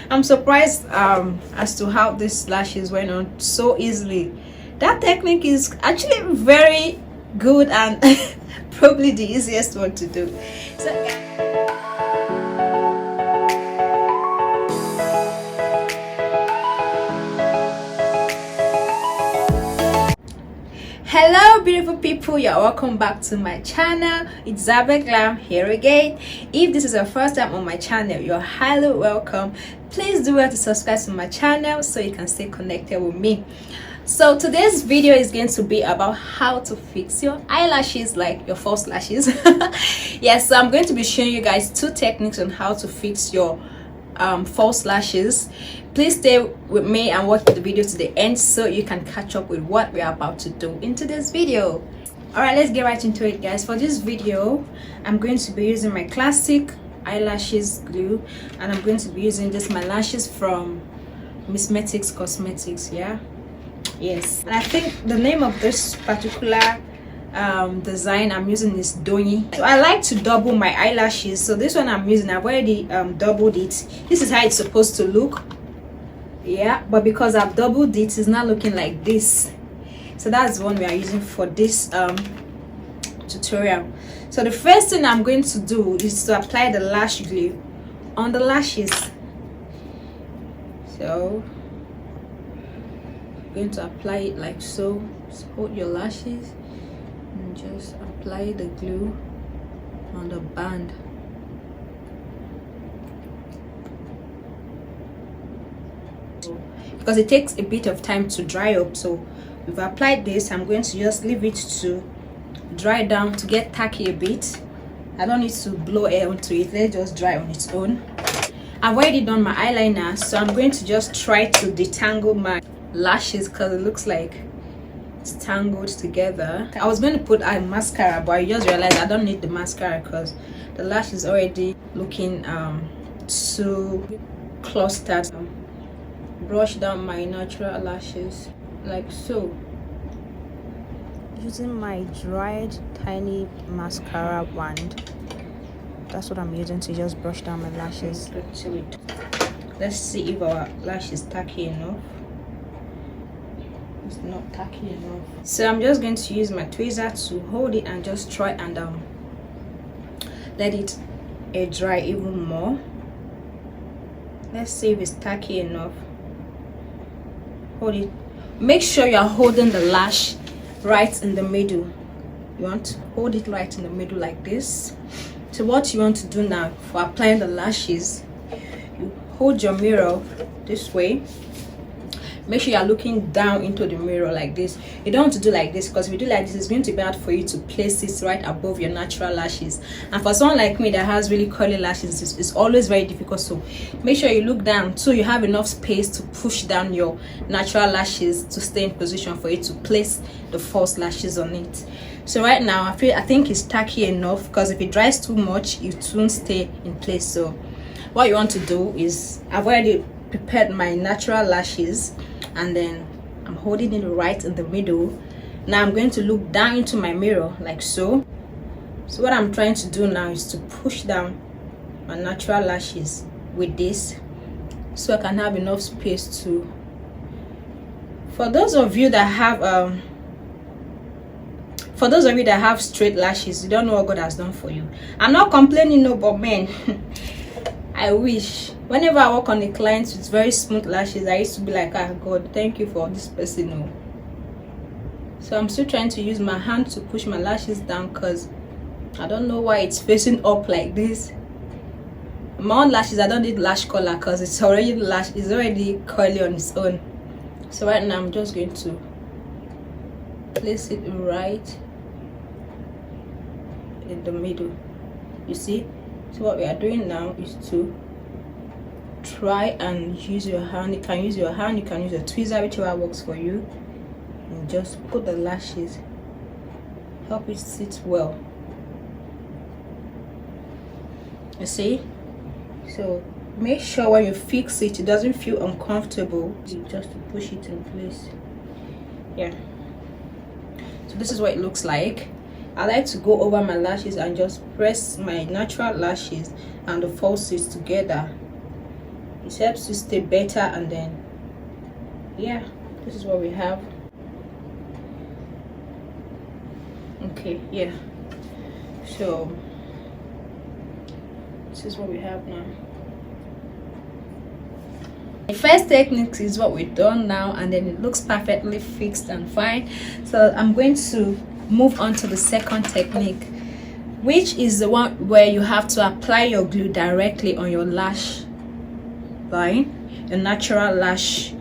I'm surprised as to how this lashes went on so easily. That technique is actually very good and probably the easiest one to do. So hello beautiful people, you're welcome back to my channel. It's Detangle here again. If this is your first time on my channel, you're highly welcome. Please do well to subscribe to my channel so you can stay connected with me. So today's video is going to be about how to fix your eyelashes, like your false lashes. Yes, so I'm going to be showing you guys two techniques on how to fix your false lashes. Please stay with me and watch the video to the end so you can catch up with what we're about to do in today's video. All right, let's get right into it, guys. For this video, I'm going to be using my classic eyelashes glue, and I'm going to be using just my lashes from Msmetics Cosmetics. Yeah, yes, and I think the name of this particular design I'm using is Donny. So I like to double my eyelashes, so this one I'm using, I've already doubled it. This is how it's supposed to look. Yeah, but because I've doubled it, it's not looking like this. So that's the one we are using for this tutorial. So the first thing I'm going to do is to apply the lash glue on the lashes. So I'm going to apply it like so. Just hold your lashes and just apply the glue on the band. Because it takes a bit of time to dry up, so we've applied this. I'm going to just leave it to dry down, to get tacky a bit. I don't need to blow air onto it. Let's just dry on its own. I've already done my eyeliner, so I'm going to just try to detangle my lashes because it looks like it's tangled together. I was going to put a mascara, but I just realized I don't need the mascara because the lash is already looking too clustered. Brush down my natural lashes like so, using my dried tiny mascara wand. That's what I'm using to just brush down my lashes. Let's see if our lash is tacky enough. It's not tacky enough, so I'm just going to use my tweezer to hold it and just try and let it air dry even more. Let's see if it's tacky enough. Hold it. Make sure you are holding the lash right in the middle. You want to hold it right in the middle like this. So what you want to do now for applying the lashes, you hold your mirror this way. Make sure you are looking down into the mirror like this. You don't want to do like this, because if you do like this, it's going to be hard for you to place it right above your natural lashes. And for someone like me that has really curly lashes, it's always very difficult. So make sure you look down so you have enough space to push down your natural lashes to stay in position for you to place the false lashes on it. So right now I think it's tacky enough, because if it dries too much it won't stay in place. So what you want to do is, I've already prepared my natural lashes, and then I'm holding it right in the middle. Now I'm going to look down into my mirror like so. So what I'm trying to do now is to push down my natural lashes with this, so I can have enough space to, for those of you that have straight lashes, you don't know what God has done for you. I'm not complaining, no, but man, I wish. Whenever I work on a client with very smooth lashes, I used to be like, ah, God, thank you for this person. No. So I'm still trying to use my hand to push my lashes down, because I don't know why it's facing up like this. My own lashes, I don't need lash color because it's already curly on its own. So right now I'm just going to place it right in the middle. You see? So what we are doing now is to try and use your hand. You can use your hand, you can use a tweezer, whichever works for you, and just put the lashes, help it sit well. You see? So make sure when you fix it, it doesn't feel uncomfortable, just to push it in place. Yeah, so this is what it looks like. I like to go over my lashes and just press my natural lashes and the falsies together It helps to stay better, and then yeah, this is what we have. Okay, yeah, so this is what we have now. The first technique is what we've done now, and then it looks perfectly fixed and fine. So I'm going to move on to the second technique, which is the one where you have to apply your glue directly on your lash line, your natural lash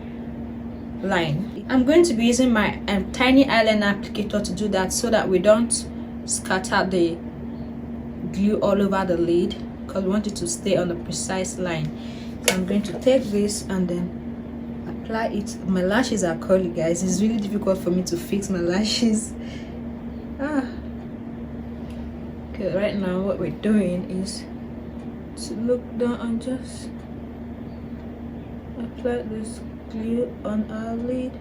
line. I'm going to be using my tiny eyeliner applicator to do that, so that we don't scatter the glue all over the lid, because we want it to stay on the precise line. So I'm going to take this and then apply it. My lashes are curly, guys. It's really difficult for me to fix my lashes. Okay, right now what we're doing is to look down and just apply this glue on our lid.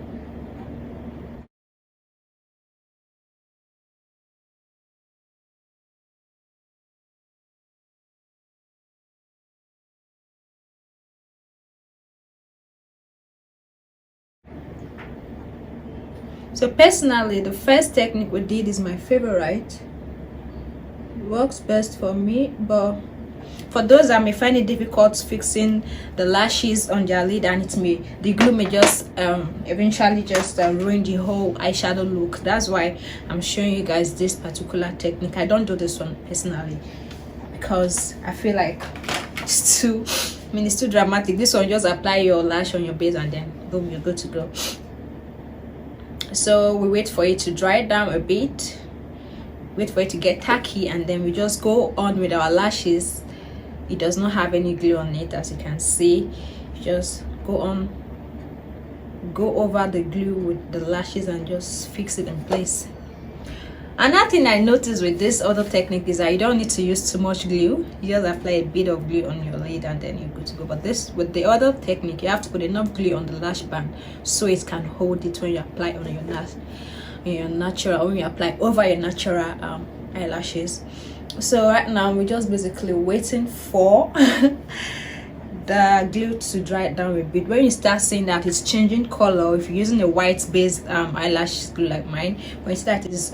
So personally, the first technique we did is my favorite. It works best for me, but for those that may find it difficult fixing the lashes on their lid, and the glue may just eventually just ruin the whole eyeshadow look, that's why I'm showing you guys this particular technique. I don't do this one personally because I feel like it's too dramatic. This one, just apply your lash on your base and then boom, you're good to go. So we wait for it to dry down a bit, wait for it to get tacky, and then we just go on with our lashes. It does not have any glue on it, as you can see. Just go over the glue with the lashes and just fix it in place. Another thing I noticed with this other technique is that you don't need to use too much glue. You just apply a bit of glue on your lid and then you're good to go. But this, with the other technique, you have to put enough glue on the lash band so it can hold it when you apply on your natural, when you apply over your natural eyelashes. So right now we're just basically waiting for the glue to dry it down a bit. When you start seeing that it's changing color, if you're using a white based eyelash glue like mine, when you see that it's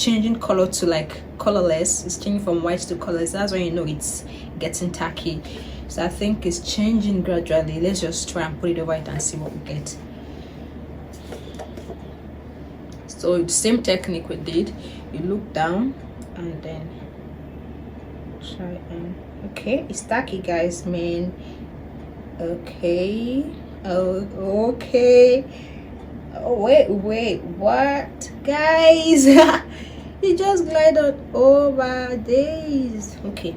changing color to like colorless, it's changing from white to colorless, that's when you know it's getting tacky. So I think it's changing gradually. Let's just try and put it over it and see what we get. So the same technique we did, you look down and then try and okay, it's tacky, guys, man. Okay, okay. Oh wait, what, guys? You just glide on over days. Okay,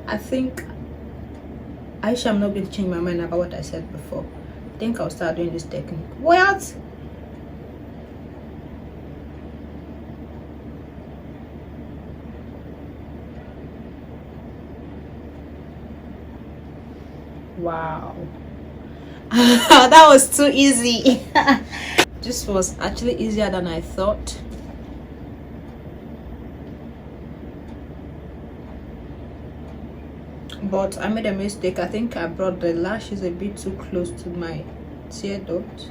I think I'm not going to change my mind about what I said before. I think I'll start doing this technique. What? Wow. That was too easy. This was actually easier than I thought. But I made a mistake. I think I brought the lashes a bit too close to my tear duct.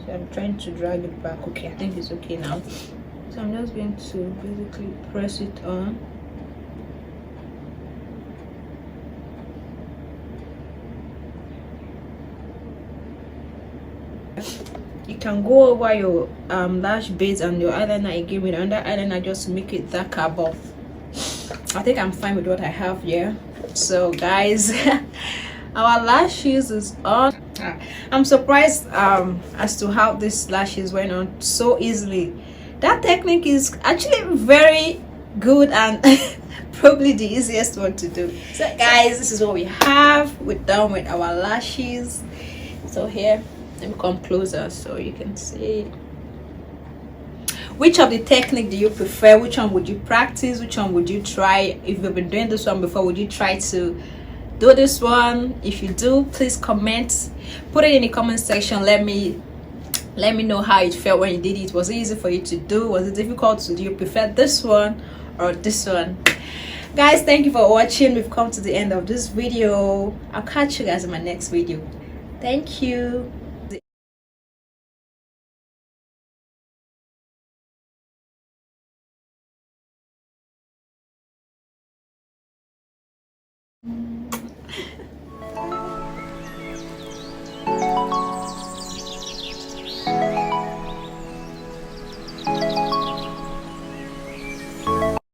So I'm trying to drag it back. Okay, I think it's okay now. So I'm just going to basically press it on. You can go over your lash base and your eyeliner again with under eyeliner just to make it darker, but I think I'm fine with what I have here. So guys, our lashes is on. I'm surprised as to how this lashes went on so easily. That technique is actually very good and probably the easiest one to do. So guys, this is what we have. We're done with our lashes. So here, let me come closer so you can see. Which of the technique do you prefer? Which one would you practice? Which one would you try? If you've been doing this one before, would you try to do this one? If you do, please comment. Put it in the comment section. Let me know how it felt when you did it. Was it easy for you to do? Was it difficult to do? You prefer this one or this one? Guys, thank you for watching. We've come to the end of this video. I'll catch you guys in my next video. Thank you.